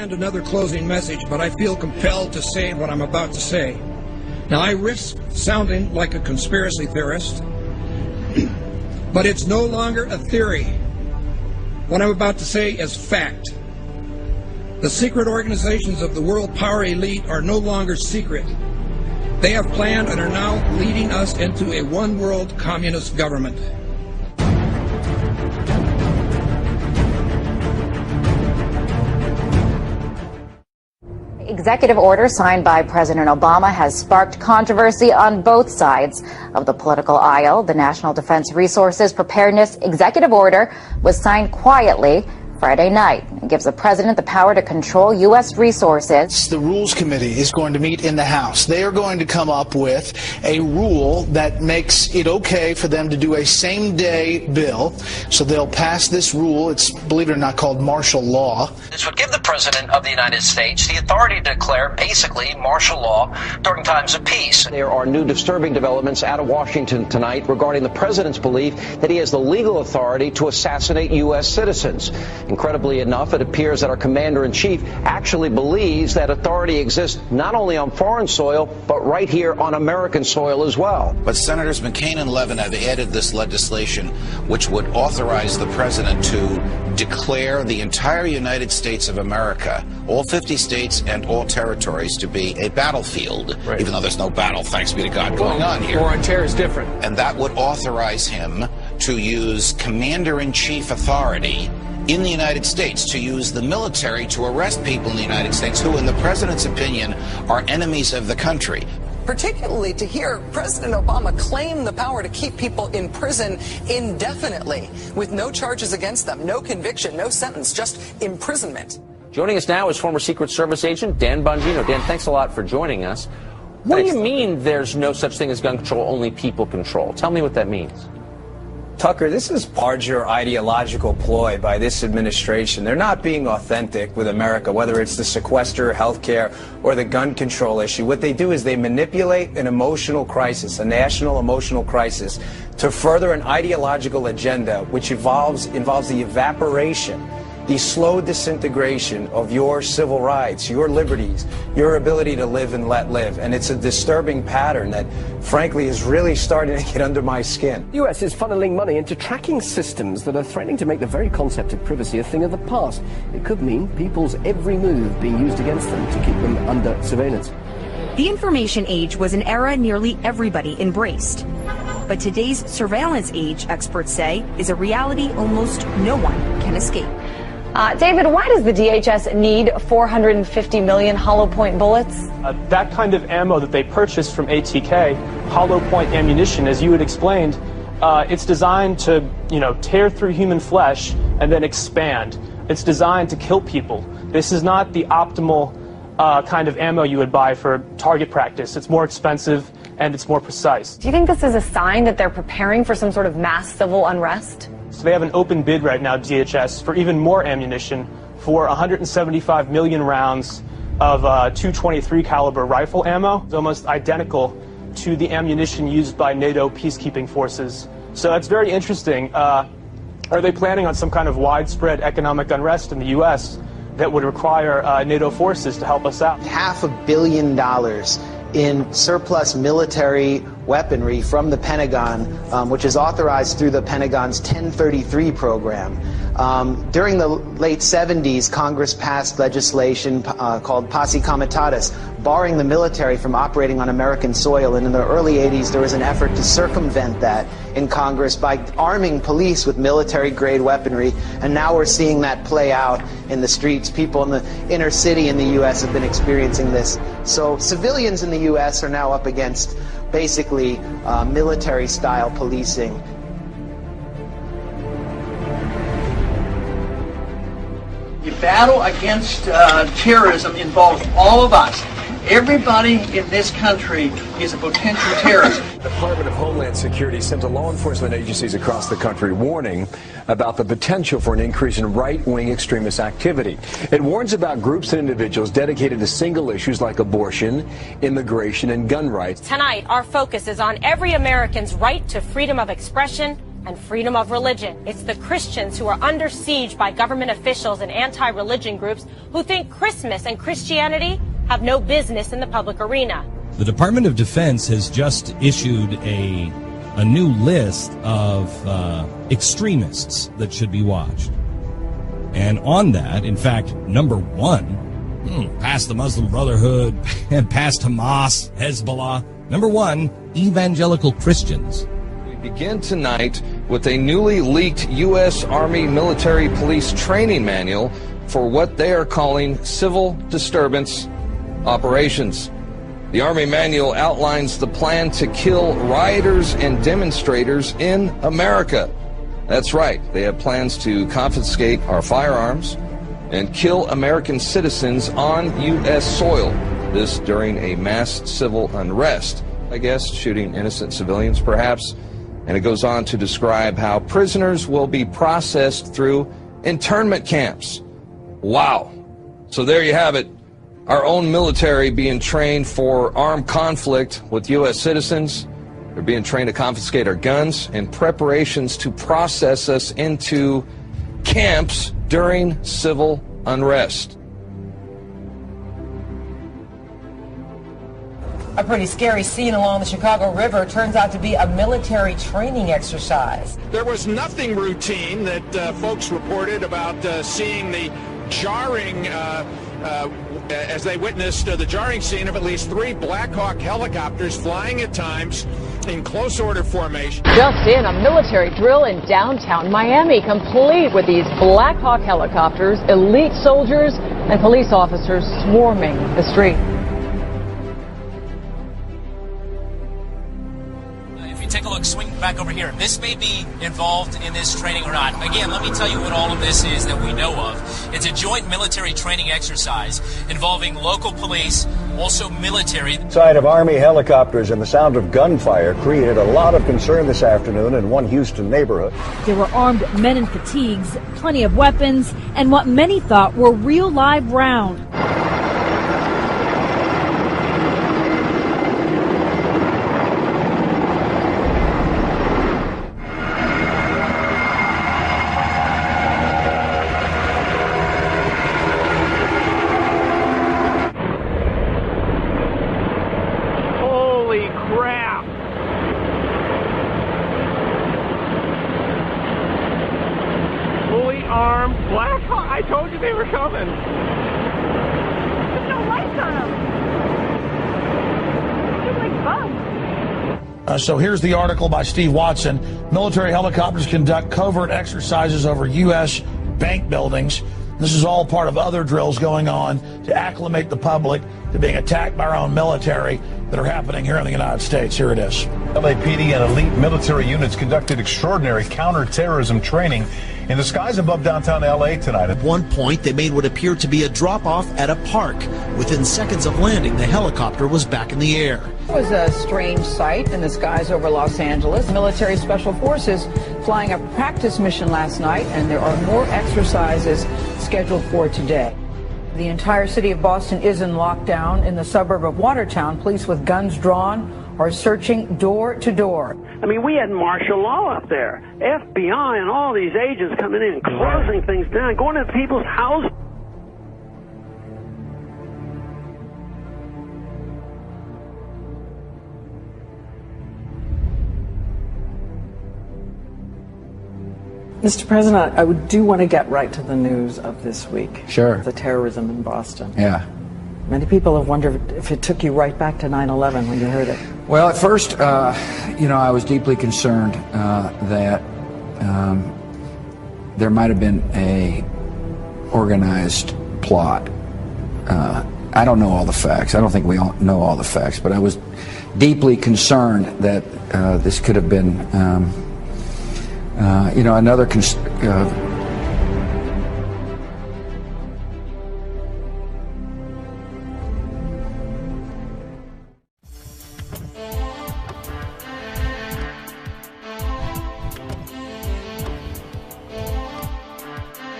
planned another closing message, but I feel compelled to say what I'm about to say. Now, I risk sounding like a conspiracy theorist, but it's no longer a theory. What I'm about to say is fact. The secret organizations of the world power elite are no longer secret. They have planned and are now leading us into a one-world communist government. Executive order signed by President Obama has sparked controversy on both sides of the political aisle. The National Defense Resources Preparedness Executive Order was signed quietly Friday night. It gives the president the power to control U.S. resources. The Rules Committee is going to meet in the House. They are going to come up with a rule that makes it okay for them to do a same-day bill. So they'll pass this rule. It's, believe it or not, called martial law. This would give the President of the United States the authority to declare basically martial law during times of peace. There are new disturbing developments out of Washington tonight regarding the President's belief that he has the legal authority to assassinate U.S. citizens. Incredibly enough, it appears that our commander-in-chief actually believes that authority exists not only on foreign soil, but right here on American soil as well. But Senators McCain and Levin have added this legislation which would authorize the president to declare the entire United States of America, all 50 states and all territories, to be a battlefield, right, even though there's no battle, thanks be to God, going on here. War on terror is different. And that would authorize him to use commander-in-chief authority in the United States, to use the military to arrest people in the United States who, in the president's opinion, are enemies of the country. Particularly to hear President Obama claim the power to keep people in prison indefinitely with no charges against them, no conviction, no sentence, just imprisonment. Joining us now is former Secret Service agent Dan Bongino. Dan, thanks a lot for joining us. What do you mean there's no such thing as gun control, only people control? Tell me what that means. Tucker, this is larger ideological ploy by this administration. They're not being authentic with America, whether it's the sequester, healthcare, or the gun control issue. What they do is they manipulate an emotional crisis, a national emotional crisis, to further an ideological agenda which involves the evaporation, the slow disintegration of your civil rights, your liberties, your ability to live and let live. And it's a disturbing pattern that, frankly, is really starting to get under my skin. The US is funneling money into tracking systems that are threatening to make the very concept of privacy a thing of the past. It could mean people's every move being used against them to keep them under surveillance. The information age was an era nearly everybody embraced. But today's surveillance age, experts say, is a reality almost no one can escape. David, why does the DHS need 450 million hollow point bullets? That kind of ammo that they purchased from ATK, hollow point ammunition, as you had explained, it's designed to, tear through human flesh and then expand. It's designed to kill people. This is not the optimal kind of ammo you would buy for target practice. It's more expensive and it's more precise. Do you think this is a sign that they're preparing for some sort of mass civil unrest? So they have an open bid right now, DHS, for even more ammunition, for 175 million rounds of .223 caliber rifle ammo. It's almost identical to the ammunition used by NATO peacekeeping forces. So that's very interesting. Are they planning on some kind of widespread economic unrest in the U.S. that would require NATO forces to help us out? $500 million in surplus military weaponry from the Pentagon, which is authorized through the Pentagon's 1033 program. During the late 70s, Congress passed legislation called Posse Comitatus, barring the military from operating on American soil. And in the early 80s, there was an effort to circumvent that in Congress by arming police with military-grade weaponry. And now we're seeing that play out in the streets. People in the inner city in the U.S. have been experiencing this. So civilians in the U.S. are now up against basically military-style policing. The battle against terrorism involves all of us. Everybody in this country is a potential terrorist. The Department of Homeland Security sent to law enforcement agencies across the country warning about the potential for an increase in right-wing extremist activity. It warns about groups and individuals dedicated to single issues like abortion, immigration, and gun rights. Tonight, our focus is on every American's right to freedom of expression and freedom of religion. It's the Christians who are under siege by government officials and anti-religion groups who think Christmas and Christianity have no business in the public arena. The Department of Defense has just issued a new list of extremists that should be watched. And on that, in fact, number one, past the Muslim Brotherhood and past Hamas, Hezbollah, number one, evangelical Christians. We begin tonight with a newly leaked U.S. Army military police training manual for what they are calling civil disturbance operations. The Army manual outlines the plan to kill rioters and demonstrators in America. That's right, they have plans to confiscate our firearms and kill American citizens on U.S. soil. This during a mass civil unrest, I guess, shooting innocent civilians perhaps. And it goes on to describe how prisoners will be processed through internment camps. Wow. So there you have it. Our own military being trained for armed conflict with U.S. citizens. They're being trained to confiscate our guns in preparations to process us into camps during civil unrest. A pretty scary scene along the Chicago River turns out to be a military training exercise. There was nothing routine that folks reported about seeing the jarring as they witnessed the jarring scene of at least 3 Black Hawk helicopters flying at times in close order formation. Just in, a military drill in downtown Miami, complete with these Black Hawk helicopters, elite soldiers, and police officers swarming the street. Take a look, swing back over here. This may be involved in this training or not. Again, let me tell you what all of this is that we know of. It's a joint military training exercise involving local police, also military. Sight of Army helicopters and the sound of gunfire created a lot of concern this afternoon in one Houston neighborhood. There were armed men in fatigues, plenty of weapons, and what many thought were real live rounds. I told you they were coming. There's no lights on them. They're like bugs. So here's the article by Steve Watson. Military helicopters conduct covert exercises over U.S. bank buildings. This is all part of other drills going on to acclimate the public to being attacked by our own military that are happening here in the United States. Here it is. LAPD and elite military units conducted extraordinary counterterrorism training in the skies above downtown LA tonight. At one point, they made what appeared to be a drop-off at a park. Within seconds of landing, the helicopter was back in the air. It was a strange sight in the skies over Los Angeles. Military special forces flying a practice mission last night, and there are more exercises scheduled for today. The entire city of Boston is in lockdown. In the suburb of Watertown, police with guns drawn are searching door to door. I mean, we had martial law up there. FBI and all these agents coming in, closing things down, going to people's houses. Mr. President, I do want to get right to the news of this week. Sure. The terrorism in Boston. Yeah. Many people have wondered if it took you right back to 9/11 when you heard it. Well, at first, I was deeply concerned that there might have been a organized plot. I don't know all the facts. I don't think we all know all the facts, but I was deeply concerned that this could have been, another